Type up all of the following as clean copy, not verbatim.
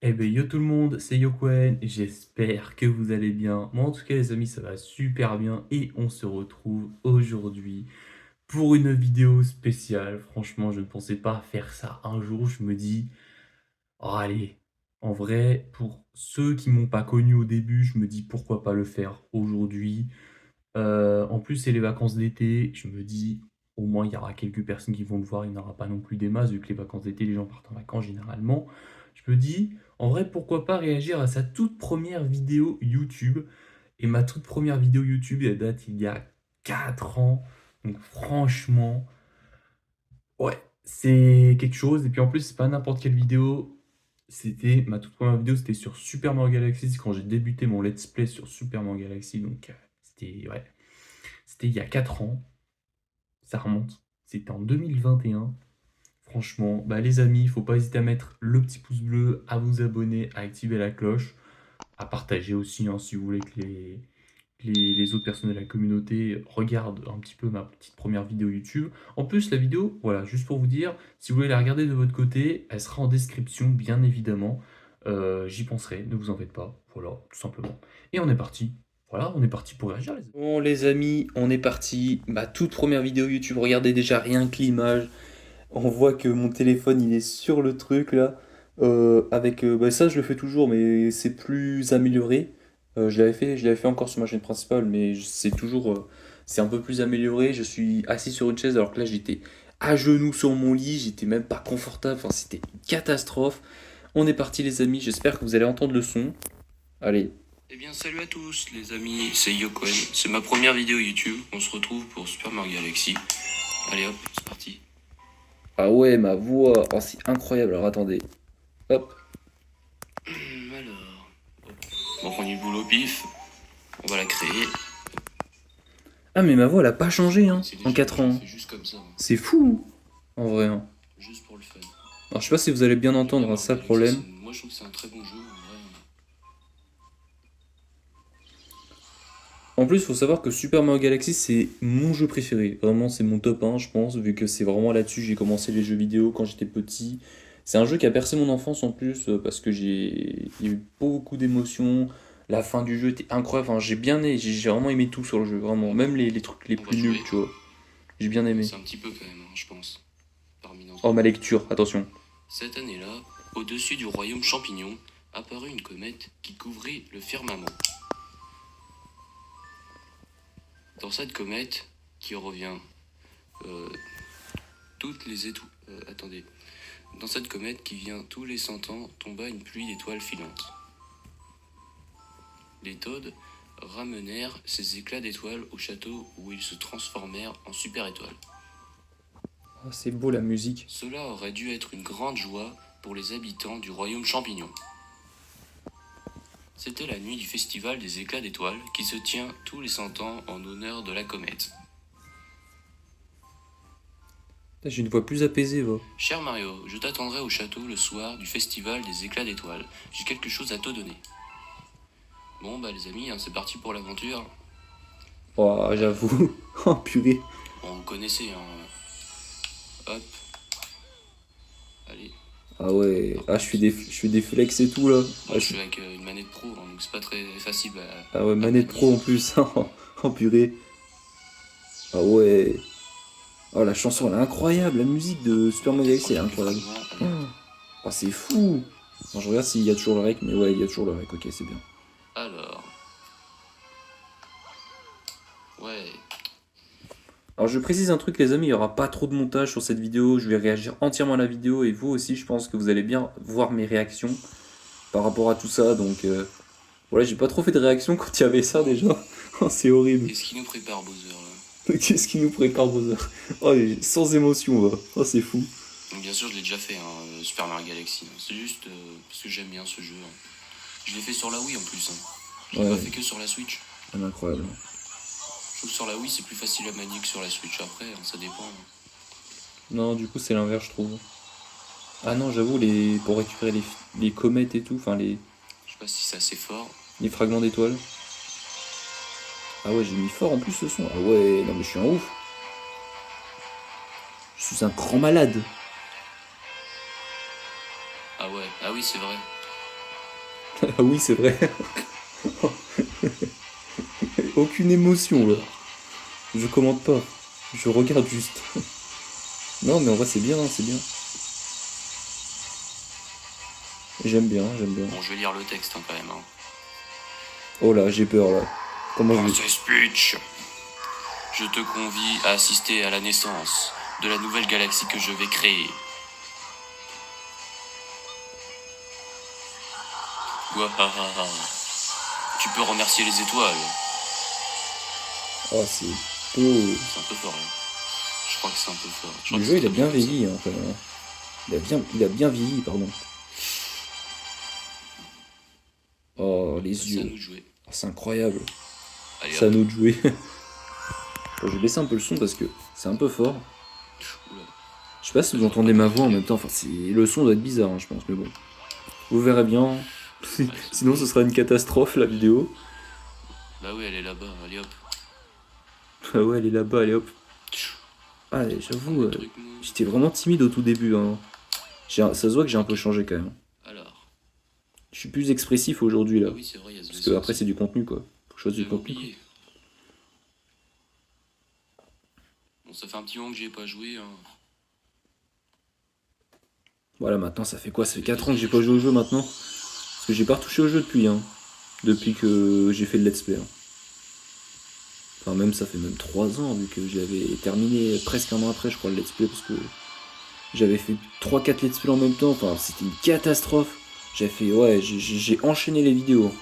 Eh ben yo tout le monde, c'est Yokwen, j'espère que vous allez bien. Moi en tout cas les amis ça va super bien et on se retrouve aujourd'hui pour une vidéo spéciale. Franchement je ne pensais pas faire ça un jour, je me dis, oh, allez, en vrai pour ceux qui m'ont pas connu au début, je me dis pourquoi pas le faire aujourd'hui. En plus c'est les vacances d'été, je me dis au moins il y aura quelques personnes qui vont le voir, il n'y en aura pas non plus des masses vu que les vacances d'été les gens partent en vacances généralement. Je me dis, en vrai, pourquoi pas réagir à sa toute première vidéo YouTube. Et ma toute première vidéo YouTube, elle date il y a 4 ans. Donc franchement, ouais, c'est quelque chose. Et puis en plus, c'est pas n'importe quelle vidéo. C'était ma toute première vidéo, c'était sur Super Mario Galaxy. C'est quand j'ai débuté mon let's play sur Super Mario Galaxy. Donc c'était ouais, c'était il y a 4 ans. Ça remonte. C'était en 2021. Franchement, bah les amis, il faut pas hésiter à mettre le petit pouce bleu, à vous abonner, à activer la cloche, à partager aussi, hein, si vous voulez que les autres personnes de la communauté regardent un petit peu ma petite première vidéo YouTube. En plus, la vidéo, voilà, juste pour vous dire, si vous voulez la regarder de votre côté, elle sera en description, bien évidemment. J'y penserai, ne vous en faites pas. Voilà, tout simplement. Et on est parti. Voilà, on est parti pour réagir, les amis. Bon, les amis, on est parti. Ma toute première vidéo YouTube, regardez déjà rien que l'image. On voit que mon téléphone il est sur le truc là. Avec bah, ça je le fais toujours mais c'est plus amélioré. Je l'avais fait encore sur ma chaîne principale mais c'est toujours c'est un peu plus amélioré. Je suis assis sur une chaise alors que là j'étais à genoux sur mon lit, j'étais même pas confortable, enfin c'était une catastrophe. On est parti les amis, j'espère que vous allez entendre le son. Allez. Eh bien salut à tous les amis, c'est Yokwen, c'est ma première vidéo YouTube, on se retrouve pour Super Mario Galaxy. Allez hop, c'est parti. Ah ouais ma voix, oh, c'est incroyable, alors attendez. Hop. Alors, bon, on y le boulot au pif, on va la créer. Ah mais ma voix elle a pas changé hein, C'est en léger, 4 je le ans. fais juste comme ça, C'est fou hein, en vrai. Hein. juste pour le fun. Alors je sais pas si vous allez bien J'aime bien entendre, hein, Mario ça le Galaxy, problème. moi je trouve que c'est un très bon jeu en vrai. En plus, il faut savoir que Super Mario Galaxy, c'est mon jeu préféré. Vraiment, c'est mon top 1, je pense, vu que c'est vraiment là-dessus que j'ai commencé les jeux vidéo quand j'étais petit. C'est un jeu qui a bercé mon enfance en plus, parce que il y a eu beaucoup d'émotions. La fin du jeu était incroyable. Enfin, j'ai vraiment aimé tout sur le jeu, vraiment. Même les trucs les On va plus nuls, jouer, tu vois. J'ai bien aimé. c'est un petit peu quand même, hein, je pense, parmi notre Oh, ma groupe. lecture, attention. Cette année-là, au-dessus du royaume champignon, apparut une comète qui couvrit le firmament. Dans cette comète, qui revient euh, toutes les étoiles... attendez. Dans cette comète qui vient tous les 100 ans, tomba une pluie d'étoiles filantes. Les Toads ramenèrent ces éclats d'étoiles au château où ils se transformèrent en super-étoiles. Oh, c'est beau la musique. Cela aurait dû être une grande joie pour les habitants du royaume champignon. C'était la nuit du festival des éclats d'étoiles qui se tient tous les 100 ans en honneur de la comète. J'ai une voix plus apaisée, va. Cher Mario, je t'attendrai au château le soir du festival des éclats d'étoiles. J'ai quelque chose à te donner. Bon bah les amis, hein, c'est parti pour l'aventure. Oh, j'avoue. Oh, purée. Bon, vous connaissez, hein. Hop. Allez. Ah ouais. Ah, je fais des flex et tout, là. Ah, Moi je suis avec une manette pro, hein, donc c'est pas très facile Ah ouais, à manette manier. pro en plus. Oh purée. Ah ouais. Oh, la chanson, elle est incroyable. La musique de Super Mario Galaxy, elle est incroyable. Allez. Oh, c'est fou. Bon, je regarde s'il y a toujours le rec, mais ouais, il y a toujours le rec. Ok, c'est bien. Alors. Ouais. Alors, je précise un truc, les amis, il n'y aura pas trop de montage sur cette vidéo. Je vais réagir entièrement à la vidéo et vous aussi, je pense que vous allez bien voir mes réactions par rapport à tout ça. Donc, voilà, j'ai pas trop fait de réaction quand il y avait ça déjà. Oh, c'est horrible. Qu'est-ce qui nous prépare Bowser là? Qu'est-ce qui nous prépare Bowser? Oh, sans émotion, va. Oh, c'est fou. Donc, bien sûr je l'ai déjà fait, hein, Super Mario Galaxy. C'est juste parce que j'aime bien ce jeu. Hein. Je l'ai fait sur la Wii en plus. Hein. Je l'ai Ouais, pas fait que sur la Switch. c'est incroyable. Je trouve que sur la Wii c'est plus facile à manier que sur la Switch. Après, hein, ça dépend. Hein. Non, du coup, c'est l'inverse, je trouve. Ah non, j'avoue, pour récupérer les comètes et tout, enfin Je sais pas si c'est assez fort. les fragments d'étoiles. Ah ouais, j'ai mis fort en plus ce son. Ah ouais, non mais je suis un ouf. Je suis un grand malade. Ah ouais, ah oui c'est vrai. Ah oui, c'est vrai. Aucune émotion, là. Je commente pas. Je regarde juste. Non, mais en vrai, c'est bien, c'est bien. J'aime bien, j'aime bien. Bon, je vais lire le texte quand même. Oh là, j'ai peur, là. Comment je vais... Princess Peach, je te convie à assister à la naissance de la nouvelle galaxie que je vais créer. Wahaha. Tu peux remercier les étoiles. Oh, c'est beau. C'est un peu fort, là. Je crois que c'est un peu fort. Le jeu, il a bien vieilli, hein, quand même. Il a bien vieilli, pardon. Oh, les C'est à yeux. nous de jouer. Oh, c'est incroyable. Allez, C'est à hop. nous de jouer. Bon, je vais baisser un peu le son parce que c'est un peu fort. Oula. Je sais pas si vous entendez ma voix en même temps. Enfin, le son doit être bizarre, hein, je pense, mais bon. Vous verrez bien. Sinon, ce sera une catastrophe, la vidéo. Bah oui, elle est là-bas. Allez, hop. Ah ouais, elle est là-bas, allez hop. Ah, j'avoue, j'étais vraiment timide au tout début, hein. Ça se voit que j'ai un peu changé quand même. Alors. Je suis plus expressif aujourd'hui, là. Ah oui, c'est vrai, il y a ce Parce que après, c'est du contenu, quoi. Faut que je fasse du J'avais contenu. oublié. Bon, ça fait un petit moment que j'y ai pas joué. Hein. Voilà, maintenant, ça fait quoi? Ça fait 4 ans que j'ai pas joué au jeu maintenant. Parce que j'ai pas retouché au jeu depuis, hein. Depuis que j'ai fait le let's play. Hein. Enfin, même, ça fait même 3 ans, vu que j'avais terminé presque un an après, je crois, le let's play, parce que j'avais fait 3-4 let's play en même temps. Enfin, c'était une catastrophe. J'ai fait, ouais, j'ai enchaîné les vidéos.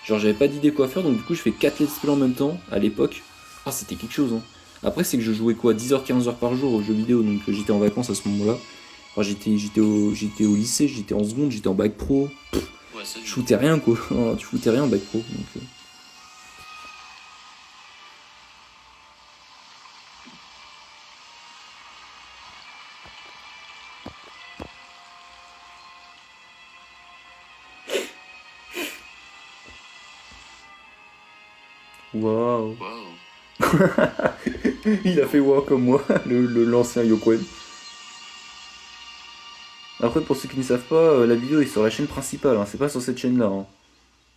Genre, j'avais pas d'idée quoi faire, donc du coup, je fais 4 let's play en même temps, à l'époque. Ah, c'était quelque chose, hein. Après, c'est que je jouais quoi, 10h-15h par jour aux jeux vidéo, donc j'étais en vacances à ce moment-là. Enfin, j'étais au lycée, j'étais en seconde, j'étais en bac pro. Ouais, ça, Je foutais rien, quoi. Tu foutais rien en bac pro. Donc, Waouh. Waouh. Il a fait wow comme moi, l'ancien Yokwen. Après, pour ceux qui ne savent pas, la vidéo est sur la chaîne principale, hein, c'est pas sur cette chaîne-là. Hein.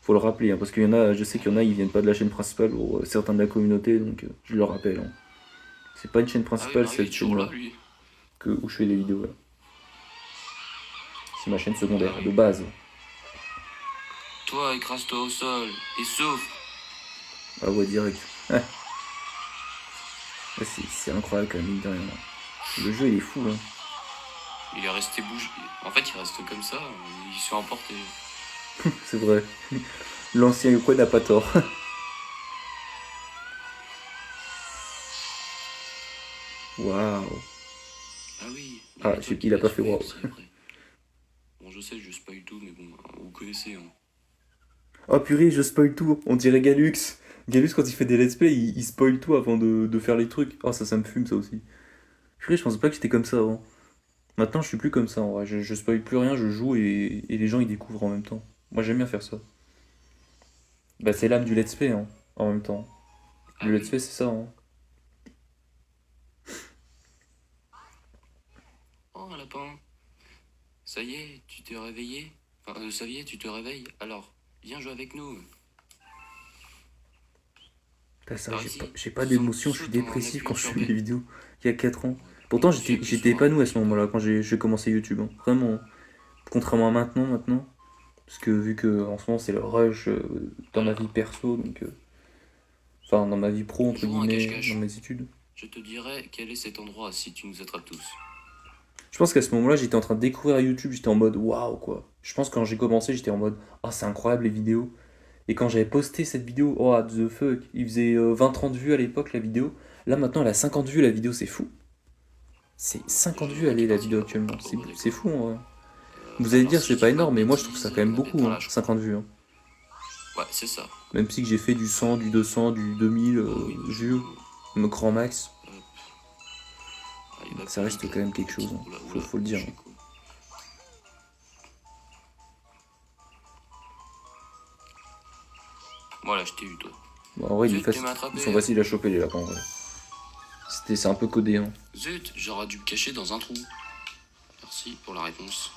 Faut le rappeler, hein, parce qu'il y en a, je sais qu'il y en a, ils viennent pas de la chaîne principale, ou certains de la communauté, donc je le rappelle. Hein. C'est pas une chaîne Ah oui, principale, Mario est cette toujours chaîne-là, là, lui. où je fais des vidéos. Là. C'est ma chaîne secondaire, Ah oui. de base. Toi, écrase-toi au sol et souffre. Ah ouais, direct. Ouais, c'est incroyable quand même, mine de rien. Le jeu, il est fou. Hein. Il est resté bougé. En fait, il reste comme ça. Il se fait emporter. C'est vrai. L'ancien Yokwen n'a pas tort. Waouh. Ah oui. Ah, mais toi qui il a l'as pas fait tué waouh. aussi après. Bon, je sais, je spoil tout, mais bon, vous connaissez. Hein. Oh purée, je spoil tout. On dirait Galux. Galux, quand il fait des let's play, il spoil tout avant de faire les trucs. Oh, ça me fume, ça aussi. Purée, je pensais pas que j'étais comme ça avant. Maintenant, je suis plus comme ça, en vrai. Je spoil plus rien, je joue et les gens, ils découvrent en même temps. Moi, j'aime bien faire ça. Bah, c'est l'âme du let's play, hein, en même temps. Ah Le let's oui. play, c'est ça, hein. Oh, un lapin. Ça y est, tu t'es réveillé. Enfin, ça y est, tu te réveilles. Alors, viens jouer avec nous. Putain, ça, Par ici, j'ai pas d'émotion, je suis saute en dépressif quand appuyant je sur fais mes B. vidéos. Il y a 4 ans. Bon, Pourtant, tu appuies j'étais sur un épanoui à ce bouton. moment-là, quand j'ai commencé YouTube. Hein. Vraiment. Hein. Contrairement à maintenant. Parce que vu que en ce moment, c'est le rush dans ma vie perso, donc. Enfin, dans ma vie pro, entre Jouons à guillemets, dans cache-cache. mes études. Je te dirai quel est cet endroit si tu nous attrapes tous. Je pense qu'à ce moment-là, j'étais en train de découvrir YouTube, j'étais en mode waouh, quoi. Je pense que quand j'ai commencé, j'étais en mode ah, c'est incroyable les vidéos. Et quand j'avais posté cette vidéo, oh, what the fuck, il faisait 20-30 vues à l'époque la vidéo. Là, maintenant, elle a 50 vues la vidéo, c'est fou. C'est 50 vues, elle est la vidéo actuellement. C'est fou, en vrai. Vous allez Alors, dire, si c'est je pas dis pas de énorme, mais moi, je trouve bêtises, ça quand même on est beaucoup, dans hein, la... 50 vues. Hein. Ouais, c'est ça. Même si que j'ai fait du 100, du 200, du 2000 Oh oui, vues, mon grand max, hop. Ah, il va ça plus reste vite, quand là. même quelque chose. Hein. Oula, oula, Faut le je dire. suis Hein. con. Voilà, je t'ai eu, toi. Bon, en vrai, Zut, tu m'as attrapé. ils sont faciles à choper les lapins, en vrai. C'est un peu codé, hein. Zut, j'aurais dû me cacher dans un trou. Merci pour la réponse.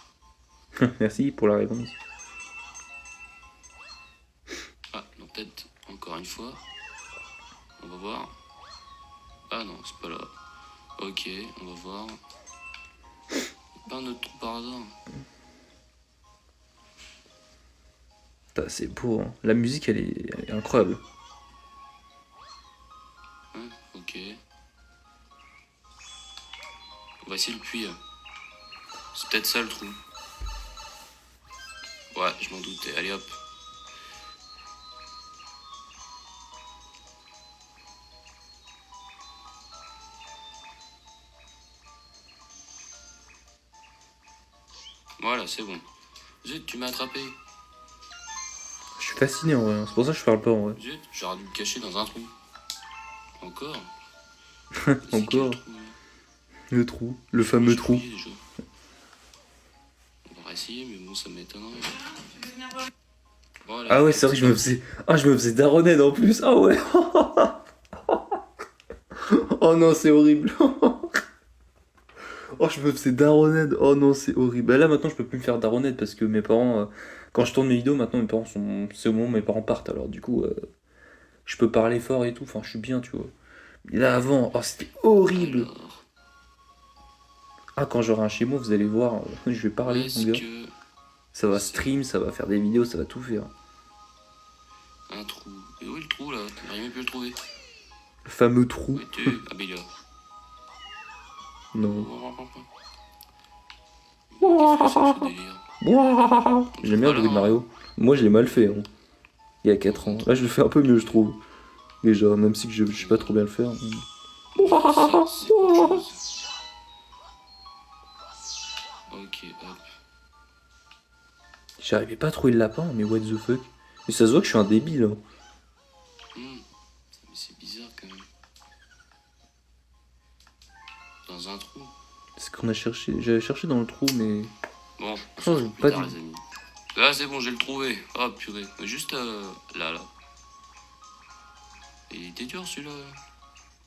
Merci pour la réponse. peut-être encore une fois. On va voir. Ah non, c'est pas là. Ok, on va voir. Pas un autre trou par hasard. Putain, c'est beau, hein. La musique, elle est incroyable. Ouais, ok. On va essayer le puits. C'est peut-être ça le trou. Ouais, je m'en doutais. Allez hop. Voilà, c'est bon. Zut, tu m'as attrapé. Je suis fasciné en vrai, hein. C'est pour ça que je parle pas en vrai. Zut, j'aurais dû me cacher dans un trou. Encore. Encore. Trou, Le trou, le fameux trou. déjà. On va essayer, mais bon, ça m'étonnerait. Voilà, Ah ouais, c'est vrai que je me faisais. Ah, je me faisais daronette en plus. Ah ouais. Oh non, c'est horrible. Oh, je me faisais daronette. Oh non, c'est horrible. Bah là, maintenant, je peux plus me faire daronette parce que mes parents. Quand je tourne mes vidéos, maintenant, mes parents sont. C'est au moment où mes parents partent. Alors, du coup, je peux parler fort et tout. Enfin, je suis bien, tu vois. Mais là, avant, oh, c'était horrible. alors, Ah, quand j'aurai un chez moi, vous allez voir. Je vais où parler, est-ce mon gars. que Ça va stream, ça va faire des vidéos, ça va tout faire. un trou? Et où est le trou là? J'arrive même plus à le trouver. Le fameux Où trou. es-tu? Ah, ben il est là. Non. Qu'est-ce que c'est que ce délire? J'aime bien le bruit de Mario. Moi, je l'ai mal fait, hein. Il y a 4 ans. Là, je le fais un peu mieux, je trouve. Déjà, même si que je sais pas trop bien le faire. Ça, c'est autre chose. Ok, hop. J'arrivais pas à trouver le lapin, mais what the fuck. Et ça se voit que je suis un débile, hein. Mais c'est bizarre quand même. Dans un trou. C'est ce qu'on a cherché. J'avais cherché dans le trou, mais. Bon, Oh, on j'ai se plus pas tard, dit. les amis. Là, c'est bon, j'ai le trouvé. Oh, purée. Juste là. Et il était dur celui-là.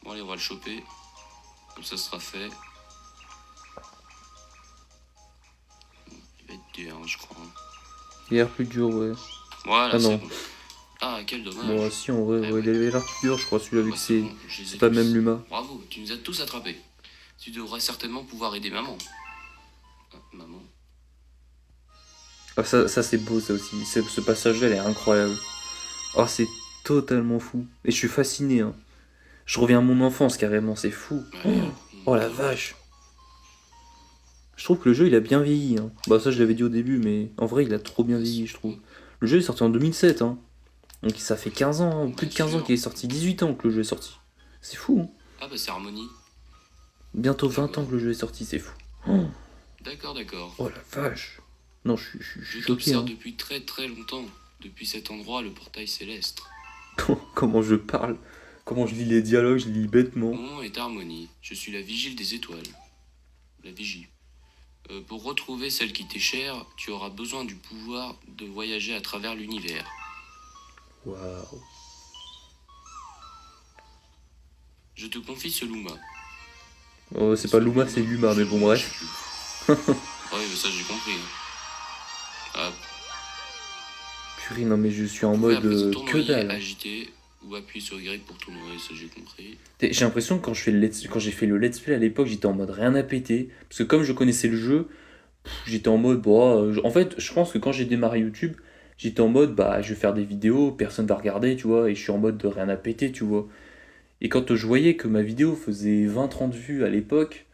Bon, allez, on va le choper. Comme ça sera fait. Il va être dur, hein, je crois. Il a l'air plus dur, ouais. Voilà, Ah c'est non. bon. Ah, quel dommage. Bon, si, en vrai, Eh ouais, ouais. il avait l'air plus dur, je crois, celui-là, vu Ouais, que c'est. bon, je les ai C'est pas le tous. même Luma. Bravo, tu nous as tous attrapés. Tu devrais certainement pouvoir aider maman. Ah, maman. Ah, ça c'est beau, ça aussi. Ce passage-là, il est incroyable. Oh, c'est totalement fou. Et je suis fasciné, hein. Je reviens à mon enfance, carrément, c'est fou. Oh la vache. Je trouve que le jeu, il a bien vieilli, hein. Bah, ça, je l'avais dit au début, mais en vrai, il a trop bien vieilli, je trouve. Le jeu est sorti en 2007, hein. Donc ça fait 15 ans, plus de 15 ans qu'il est sorti. 18 ans que le jeu est sorti. C'est fou, hein. Ah bah c'est Harmonie. Bientôt 20 ans que le jeu est sorti, c'est fou. Oh, D'accord. oh la vache. Non, je suis Je choqué, t'observe hein. depuis très très longtemps. Depuis cet endroit, le portail céleste. Comment je parle, comment je lis les dialogues, je lis bêtement. Mon nom est Harmonie. Je suis la vigile des étoiles. La vigie. Pour retrouver celle qui t'est chère, tu auras besoin du pouvoir de voyager à travers l'univers. Waouh. Je te confie ce Luma. Oh, c'est pas Luma, c'est Luma, mais bon, bref. Oui, mais ça j'ai compris. Ah, Purée, non, mais je suis en vous pouvez mode après que tournoyer, dalle. agiter ou appuyer sur Y pour tournoyer, ça j'ai compris. J'ai l'impression que quand j'ai fait le let's play à l'époque, j'étais en mode rien à péter. Parce que comme je connaissais le jeu, j'étais en mode, bon, en fait, je pense que quand j'ai démarré YouTube, j'étais en mode, bah, je vais faire des vidéos, personne va regarder, tu vois, et je suis en mode de rien à péter, tu vois. Et quand je voyais que ma vidéo faisait 20-30 vues à l'époque,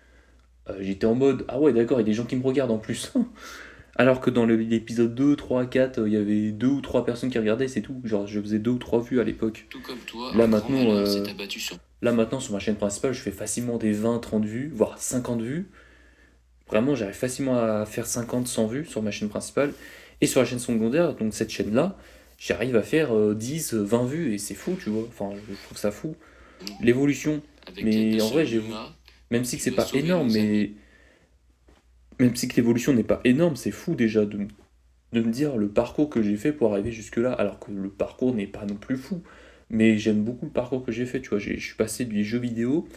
j'étais en mode, ah ouais, d'accord, il y a des gens qui me regardent en plus. Alors que dans l'épisode 2, 3, 4, il y avait 2 ou 3 personnes qui regardaient, c'est tout. Genre, je faisais 2 ou 3 vues à l'époque. Tout comme toi, Là, un grand maintenant, malin s'est abattu sur... Là maintenant sur ma chaîne principale, je fais facilement des 20-30 vues, voire 50 vues. Vraiment, j'arrive facilement à faire 50-100 vues sur ma chaîne principale. Et sur la chaîne secondaire, donc cette chaîne-là, j'arrive à faire 10-20 vues et c'est fou, tu vois. Enfin, je trouve ça fou. L'évolution. Avec l'aide Mais de en ce vrai, j'ai Luma, même si que tu c'est dois pas sauver énorme, nos mais amis. même si que l'évolution n'est pas énorme, c'est fou déjà de me dire le parcours que j'ai fait pour arriver jusque-là, alors que le parcours n'est pas non plus fou. Mais j'aime beaucoup le parcours que j'ai fait, tu vois. Je suis passé des jeux vidéo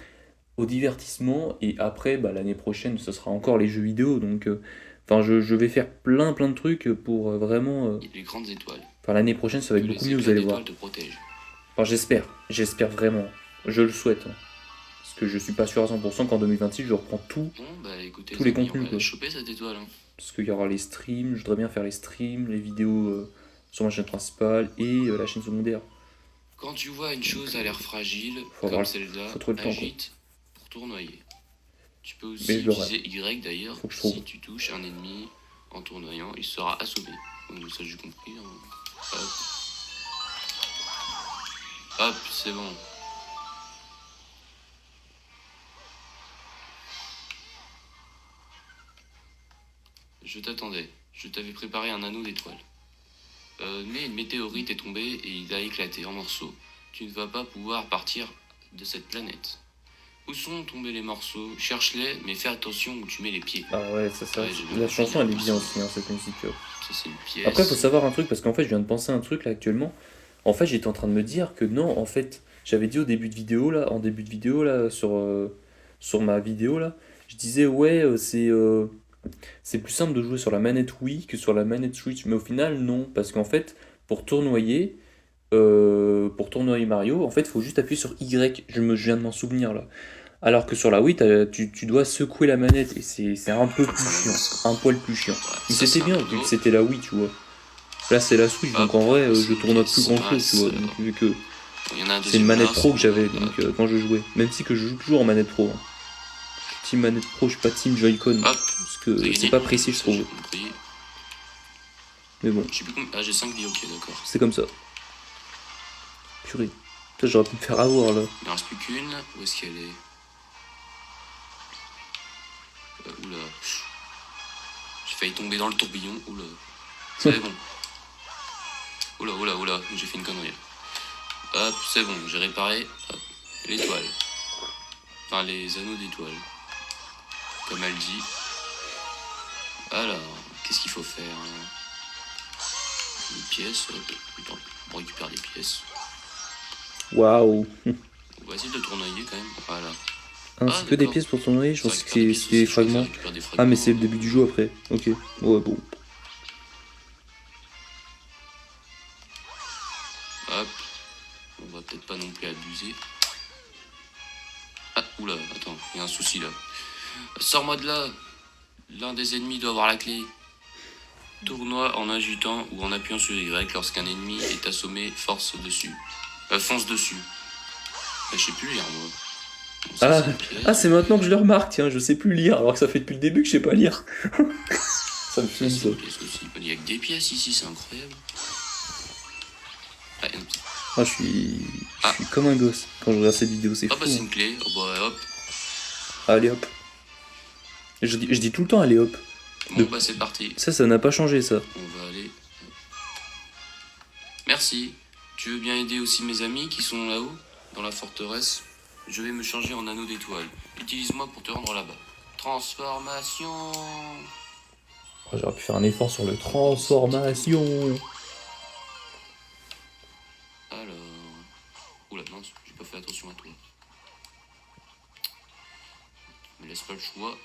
au divertissement et après, bah, l'année prochaine, ce sera encore les jeux vidéo. Donc, enfin, je vais faire plein de trucs pour vraiment. Les grandes étoiles. Enfin, l'année prochaine, ça va Que être beaucoup les mieux, vous éclats allez voir. d'étoiles te protègent. Enfin, j'espère vraiment. Je le souhaite, hein. Parce que je suis pas sûr à 100% qu'en 2026, je reprends Bon, bah écoutez, tous les les amis, on contenus, va quoi. choper cette étoile. Hein. Parce qu'il y aura les streams, je voudrais bien faire les streams, les vidéos sur ma chaîne principale et la chaîne secondaire. Quand tu vois une chose à l'air fragile, Faut comme avoir celle-là, faut trouver le temps, quoi. agite pour tournoyer. Tu peux Mais aussi je l'aurai. utiliser Y d'ailleurs. Faut que je trouve. Si tu touches un ennemi en tournoyant, il sera assommé. Donc ça j'ai compris. Hein. Hop. Hop, c'est bon. Je t'attendais. Je t'avais préparé un anneau d'étoiles. Mais une météorite est tombée et il a éclaté en morceaux. Tu ne vas pas pouvoir partir de cette planète. Où sont tombés les morceaux? Cherche-les, mais fais attention où tu mets les pieds. Ah ouais, c'est ça. Ouais, j'ai bien La compris, chanson, elle est hein, bien ça. aussi, hein, cette musique. Ça c'est une pièce. Après, faut savoir un truc, parce qu'en fait, je viens de penser à un truc là actuellement. En fait, j'étais en train de me dire que non, en fait, j'avais dit au début de vidéo là, en début de vidéo là, sur ma vidéo là, je disais ouais, c'est plus simple de jouer sur la manette Wii que sur la manette Switch. Mais au final, non, parce qu'en fait, pour tournoyer, Mario, en fait, il faut juste appuyer sur Y. Je viens de m'en souvenir là. Alors que sur la Wii, tu dois secouer la manette et c'est un peu plus chiant, un poil plus chiant. Ouais, Mais ça, c'était c'est bien un vu que anneau. c'était la Wii, tu vois. Là, c'est la Switch, donc Hop, en vrai, c'est je une tourne pièce plus grand chose, tu vois. basse. Donc, vu que Il y en a un c'est deuxième une manette là, pro que j'avais hop. donc, quand je jouais. Même si que je joue toujours en manette pro. Hein. Team manette pro, je suis pas team Joy-Con. Hop, Parce que c'est c'est gagné. pas précis, je Ça, j'ai trouve. compris. Mais bon, Je sais plus combien. Ah, j'ai 5 vies, ok, d'accord. c'est comme ça. Purée. Putain, j'aurais pu me faire avoir là. Il n'en reste plus qu'une. Où est-ce qu'elle est? Oula. J'ai failli tomber dans le tourbillon. Oula. C'est bon. Oula, j'ai fait une connerie. Hop, c'est bon, j'ai réparé. Hop. L'étoile. Enfin, les anneaux d'étoiles. Comme elle dit. Alors, qu'est-ce qu'il faut faire? Une pièce. Hop. On récupère les pièces. Waouh. On va essayer de tournoyer quand même. Voilà. Hein, Ah, c'est que des d'accord. pièces pour tourner, je Ça pensais que récupère des c'est pièces des aussi, je crois que ça fragments. récupère des Ah, mais c'est le fragments. début du jeu après. Ok. Ouais, bon. Hop. On va peut-être pas non plus abuser. Ah, oula, attends, il y a un souci là. Sors-moi de là. L'un des ennemis doit avoir la clé. Tournoie en agitant ou en appuyant sur Y lorsqu'un ennemi est assommé, fonce dessus. Je sais plus lire moi. Bon, ça, Ah, c'est une pièce. ah, c'est maintenant que je le remarque, tiens, je sais plus lire, alors que ça fait depuis le début que je sais pas lire. Ça me Ça, fume c'est ça. une pièce aussi. Il y a que des pièces ici, c'est incroyable. Ah, non. Ah, je suis comme un gosse quand je regarde cette vidéo, c'est Ah fou. bah c'est Hein. une clé. Oh bah hop. Allez hop. Je dis tout le temps allez hop. Bon bah c'est parti. Ça n'a pas changé ça. On va aller. Merci. Tu veux bien aider aussi mes amis qui sont là-haut, dans la forteresse? Je vais me changer en anneau d'étoile. Utilise-moi pour te rendre là-bas. Transformation. Oh, j'aurais pu faire un effort sur le transformation. Alors. Oula, mince, j'ai pas fait attention à toi. Me laisse pas le choix.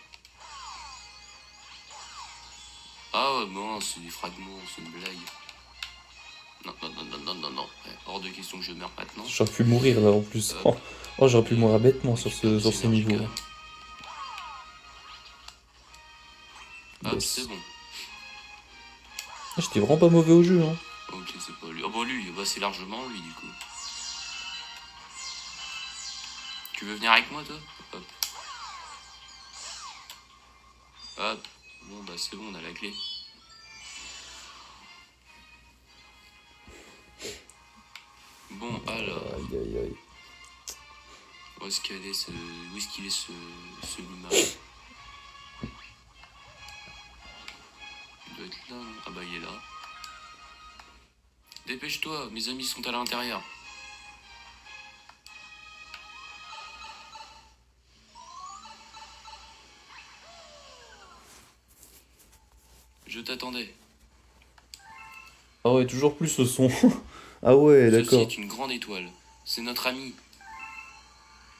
Ah ouais, bon, c'est des fragments, c'est une blague. Non. Ouais, hors de question que je meure maintenant. J'aurais pu mourir là en plus. Oh, j'aurais pu mourir bêtement sur ces niveaux. Ah, Yes. c'est bon. Ah, j'étais vraiment pas mauvais au jeu. Hein. Ok, c'est pas lui. Ah bah lui, bah c'est largement lui du coup. Tu veux venir avec moi toi? Hop. Hop. Bon bah c'est bon, on a la clé. Bon alors, Aïe. où est-ce qu'il est ce Luma? Il doit être là, non? Ah bah il est là. Dépêche-toi, mes amis sont à l'intérieur. Je t'attendais. Ah ouais, toujours plus le son. Ah ouais, Ceci d'accord. est une grande étoile. C'est notre ami.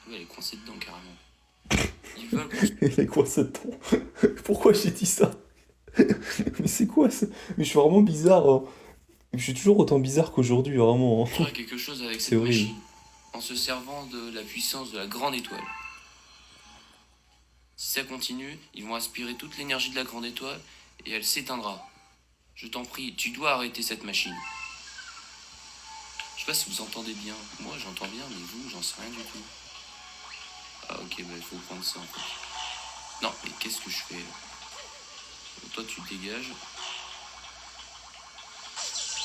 Ouais, elle est coincée dedans carrément. Ils veulent qu'on se... Il est quoi ce ton? Pourquoi j'ai dit ça? Mais c'est quoi ça? Mais je suis vraiment bizarre. Hein. Je suis toujours autant bizarre qu'aujourd'hui, vraiment, On hein. fera quelque chose avec C'est cette horrible. machine, en se servant de la puissance de la grande étoile. Si ça continue, ils vont aspirer toute l'énergie de la grande étoile et elle s'éteindra. Je t'en prie, tu dois arrêter cette machine. Je sais pas si vous entendez bien. Moi, j'entends bien, mais vous, j'en sais rien du tout. Ah, ok, bah il faut prendre ça en fait. Non, mais qu'est-ce que je fais là? Bon, toi, tu dégages.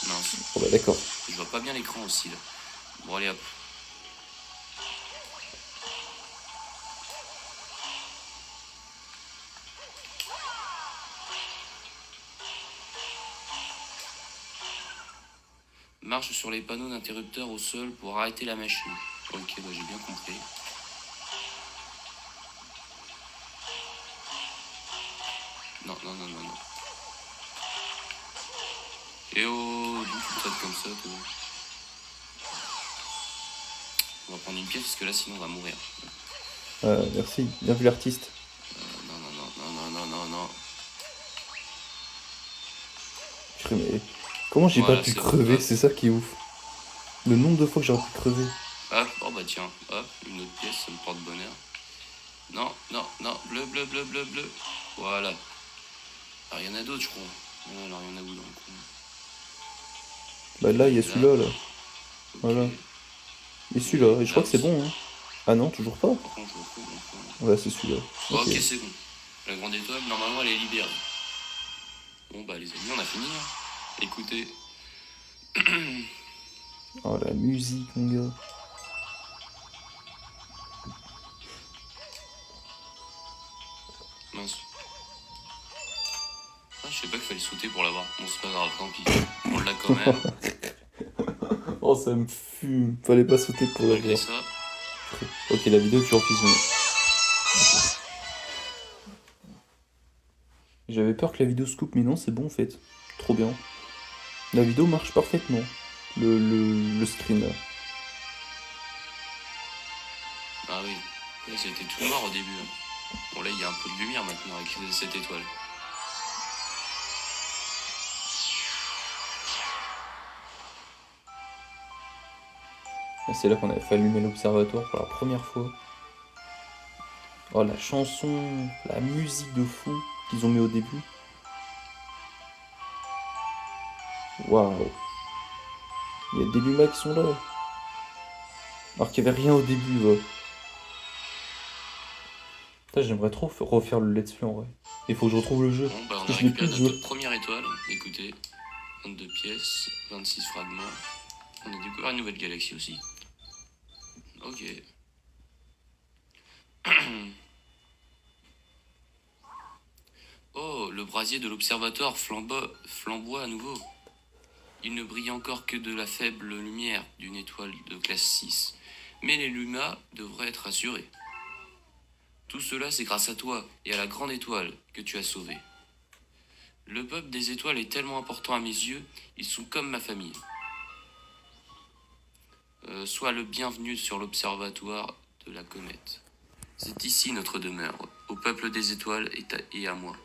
Mince, Oh bah d'accord. je vois pas bien l'écran aussi là. Bon, allez hop. Marche sur les panneaux d'interrupteur au sol pour arrêter la machine. Ok, bah j'ai bien compris. Non, non, non, non, non. Eh oh, d'où tu me traites comme ça, toi? On va prendre une pièce parce que là, sinon, on va mourir. Merci, bien vu l'artiste. Non, non, non, non, non, non, non, non. Purée, mais comment j'ai pas Voilà, pu c'est bon. crever? Hop, C'est ça qui est ouf. Le nombre de fois que j'aurais pu crever. hop, oh bah tiens, hop, une autre pièce, ça me porte bonheur. Non, non, non, bleu, bleu, bleu, bleu, bleu. Voilà. Alors, il y en a d'autres, je crois. Alors, il y en a où dans le coin? Bah là, il y a Là, celui-là, là. ok. Voilà. Et celui-là. Et je crois Là que c'est aussi. bon, hein. Ah non, toujours pas? Par contre, je retrouve mon point. Ouais, c'est celui-là. Oh, Ok. ok, c'est bon. La grande étoile, normalement, elle est libérée. Bon, bah, les amis, on a fini. Hein. Écoutez. Oh, la musique, mon gars. Mince. Ah, je sais pas qu'il fallait sauter pour l'avoir. Bon, c'est pas grave, tant pis. On l'a quand même. Oh, ça me fume. Fallait pas sauter pour Malgré l'avoir. ça. Ok, la vidéo est toujours visionnée. J'avais peur que la vidéo se coupe, mais non, c'est bon en fait. Trop bien. La vidéo marche parfaitement. Le screen là. Ah oui. Là, c'était tout noir au début. Hein. Bon, là, il y a un peu de lumière maintenant avec cette étoile. Et c'est là qu'on avait fait allumer l'observatoire pour la première fois. Oh, la chanson, la musique de fou qu'ils ont mis au début. Waouh. Il y a des lumas qui sont là. Alors qu'il n'y avait rien au début, va. Putain, j'aimerais trop refaire le let's play en vrai. Il faut que je retrouve le jeu. Bon, bah, Parce on que a je l'ai plus récupéré le notre jeu. première étoile. Écoutez, 22 pièces, 26 fragments. On a découvert une nouvelle galaxie aussi. Ok. Oh, le brasier de l'observatoire flamboie à nouveau. Il ne brille encore que de la faible lumière d'une étoile de classe 6. Mais les lumas devraient être assurés. Tout cela, c'est grâce à toi et à la grande étoile que tu as sauvée. Le peuple des étoiles est tellement important à mes yeux, ils sont comme ma famille. Sois le bienvenu sur l'observatoire de la comète. C'est ici notre demeure, au peuple des étoiles et à moi.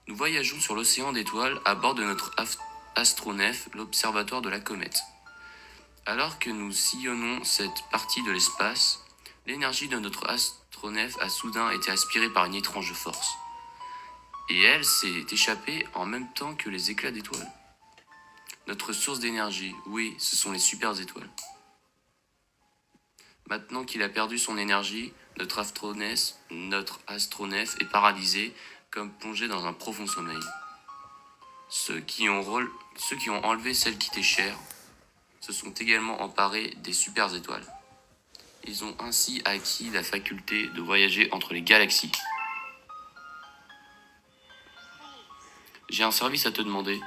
Nous voyageons sur l'océan d'étoiles à bord de notre astronef, l'observatoire de la comète. Alors que nous sillonnons cette partie de l'espace, l'énergie de notre astronef a soudain été aspirée par une étrange force. Et elle s'est échappée en même temps que les éclats d'étoiles. Notre source d'énergie, oui, ce sont les super étoiles. Maintenant qu'il a perdu son énergie, notre astronef est paralysé, comme plongé dans un profond sommeil. Ceux qui ont enlevé celle qui était chère se sont également emparés des super étoiles. Ils ont ainsi acquis la faculté de voyager entre les galaxies. J'ai un service à te demander.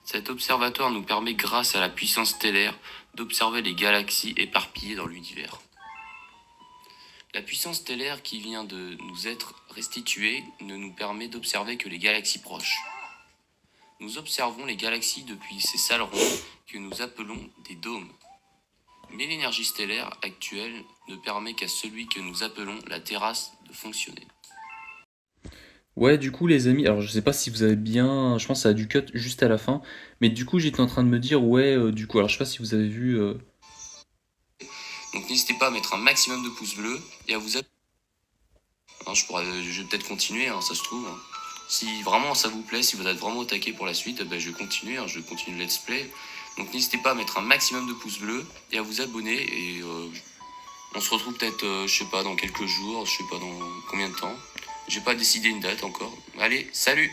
Cet observatoire nous permet, grâce à la puissance stellaire, d'observer les galaxies éparpillées dans l'univers. La puissance stellaire qui vient de nous être restituée ne nous permet d'observer que les galaxies proches. Nous observons les galaxies depuis ces salles rondes que nous appelons des dômes. Mais l'énergie stellaire actuelle ne permet qu'à celui que nous appelons la terrasse de fonctionner. Ouais, du coup, les amis, alors je sais pas si vous avez bien, je pense que ça a dû cut juste à la fin, mais du coup, j'étais en train de me dire, ouais, du coup, alors je sais pas si vous avez vu, Donc n'hésitez pas à mettre un maximum de pouces bleus et à vous abonner. Hein, je vais peut-être continuer, hein, ça se trouve. Si vraiment ça vous plaît, si vous êtes vraiment au taquet pour la suite, ben, je vais continuer, hein, je continue le let's play. Donc n'hésitez pas à mettre un maximum de pouces bleus et à vous abonner. Et on se retrouve peut-être, je sais pas, dans quelques jours, je sais pas dans combien de temps. J'ai pas décidé une date encore. Allez, salut!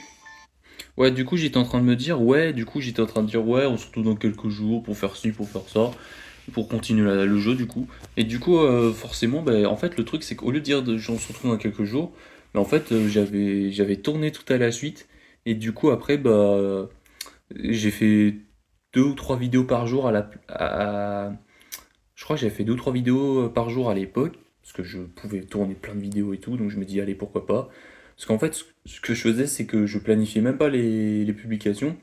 ouais, du coup, j'étais en train de me dire, ouais, du coup, j'étais en train de dire, ouais, on se retrouve dans quelques jours pour faire ci, pour faire ça, pour continuer le jeu, du coup. Et du coup, forcément, ben, en fait, le truc, c'est qu'au lieu de dire, on se retrouve dans quelques jours, ben, en fait, j'avais tourné tout à la suite, et du coup, après, bah, j'ai fait 2 ou 3 vidéos par jour je crois que j'avais fait 2 ou 3 vidéos par jour à l'époque, parce que je pouvais tourner plein de vidéos et tout, donc je me dis, allez, pourquoi pas. Parce qu'en fait, ce que je faisais, c'est que je planifiais même pas les publications,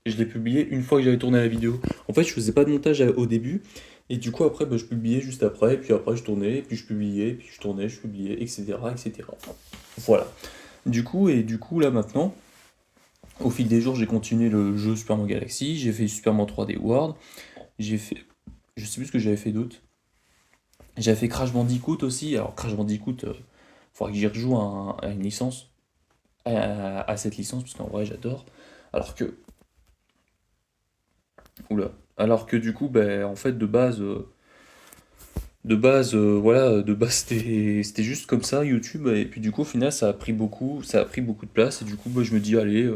et je les publiais une fois que j'avais tourné la vidéo. En fait, je faisais pas de montage au début, et du coup, après, bah, je publiais juste après, et puis après, je tournais, et puis je publiais, et puis je tournais, je publiais, etc., etc. Voilà. Du coup, là, maintenant, au fil des jours, j'ai continué le jeu Super Mario Galaxy, j'ai fait Super Mario 3D World, j'ai fait... Je sais plus ce que j'avais fait d'autre. J'avais fait Crash Bandicoot aussi. Alors Crash Bandicoot, faudrait que j'y rejoue à une licence, à cette licence, parce qu'en vrai j'adore. Alors que, oula, alors que du coup, ben, en fait voilà, de base c'était juste comme ça YouTube, et puis du coup au final ça a pris beaucoup de place, et du coup bah, je me dis allez,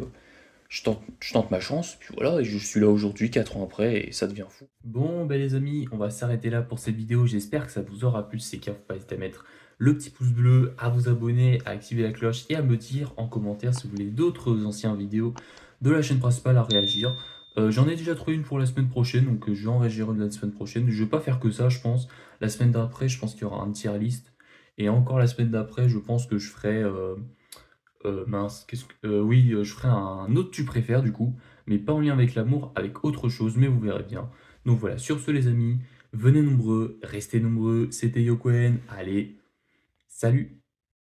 je tente ma chance, puis voilà, et je suis là aujourd'hui, 4 ans après, et ça devient fou. Bon, ben les amis, on va s'arrêter là pour cette vidéo. J'espère que ça vous aura plu. Si c'est le cas, faut pas hésiter à mettre le petit pouce bleu, à vous abonner, à activer la cloche et à me dire en commentaire si vous voulez d'autres anciennes vidéos de la chaîne principale à réagir. J'en ai déjà trouvé une pour la semaine prochaine, donc je vais en réagir une la semaine prochaine. Je vais pas faire que ça, je pense. La semaine d'après, je pense qu'il y aura un tier list. Et encore la semaine d'après, je pense que je ferai... mince, oui, je ferai un autre tu préfères du coup, mais pas en lien avec l'amour, avec autre chose, mais vous verrez bien. Donc voilà, sur ce les amis, venez nombreux, restez nombreux, c'était Yokoen, allez, salut!